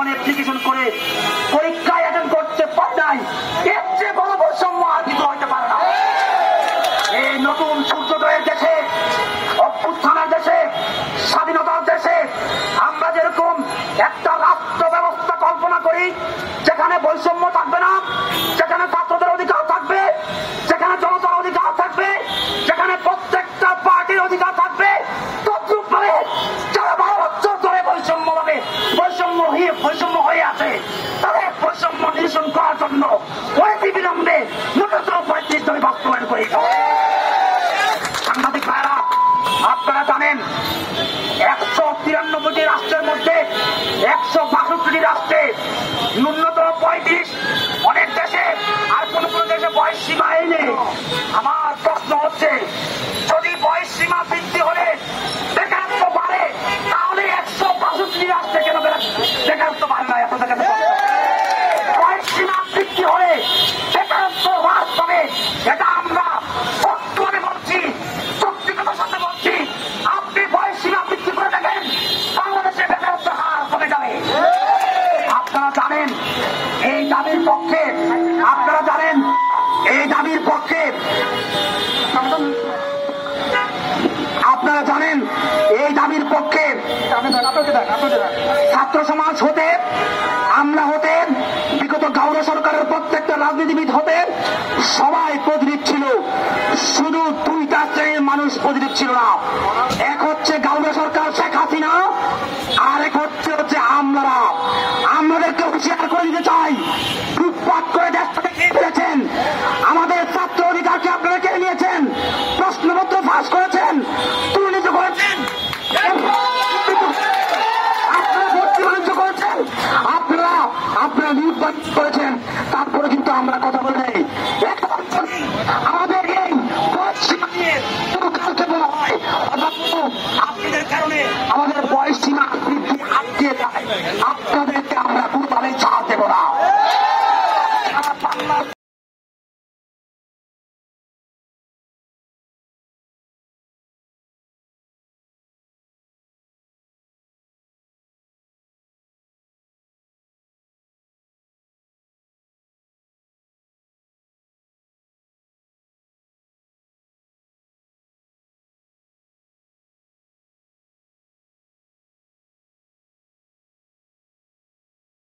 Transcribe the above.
এখন অ্যাপ্লিকেশন করে পরীক্ষায় অ্যাটেন্ড করতে পারে নাই, এর চেয়ে বড় বৈষম্য আর কিছু হইতে পারে না। এই নতুন সূর্যোদয়ের দেশে, অভ্যুত্থানের দেশে, স্বাধীনতার দেশে আমরা যেরকম একটা রাষ্ট্র ব্যবস্থা কল্পনা করি যেখানে বৈষম্য থাকবে না, যেখানে ছাত্রদের অধিকার থাকবে, যেখানে জনতার অধিকার থাকবে, যেখানে প্রত্যেকটা পার্টির অধিকার থাকবে, তদ্রূপভাবে যারা 12 বছর ধরে বৈষম্য হয়ে আছে তাদের বৈষম্য নিরসন করার জন্য অতি বিলম্বে ন্যূনতম 35 দফা বাস্তবায়ন করে। সাংবাদিক ভাইরা, আপনারা জানেন 193টি রাষ্ট্রের মধ্যে 162টি রাষ্ট্রে ন্যূনতম 35, অনেক দেশে আর কোন কোন দেশে বয়স সীমা নেই। আমার প্রশ্ন হচ্ছে, যদি বয়স সীমা বৃদ্ধি হলে বেকারত্ব বাড়ে, তাহলে 162টি রাষ্ট্রে কেন বেকারত্ব বাড়ে না? এত দেখাতে বয়স সীমা বৃদ্ধি হলে বেকারত্ব হ্রাস পাবে, এটা আমরা বর্তমানে বলছি, চুক্তিগতার সাথে বলছি। আপনি বয়স সীমা বৃদ্ধি করে দেখেন, বাংলাদেশে বেকারত্ব হার কমে যাবে। আপনারা জানেন এই দাবির পক্ষে, আপনারা জানেন এই দাবির পক্ষে, আপনারা জানেন এই দাবির পক্ষে ছাত্র সমাজ হতে, আমরা হতে, বিগত গাউর সরকারের প্রত্যেকটা রাজনীতিবিদ হতে সবাই প্রতিনিধি ছিল। শুধু 2টা শ্রেণীর মানুষ প্রতিনিধি ছিল না, এক হচ্ছে গাউর সরকার শেখ হাসিনা, আর এক হচ্ছে আমরা। আমাদেরকে হুঁশিয়ার করে দিতে চাই, লুটপাট করে দেশ থেকে নিয়ে ফেলেছেন, আমাদের ছাত্র অধিকারকে আপনারা কেড়ে নিয়েছেন, প্রশ্নপত্র ফাঁস করেছেন, দুর্নীতি করেছেন, আপনারা ভর্তি বাণিজ্য করেছেন, আপনারা নির্বাচন করেছেন, তারপরে কিন্তু আমরা কথা বলে নেই।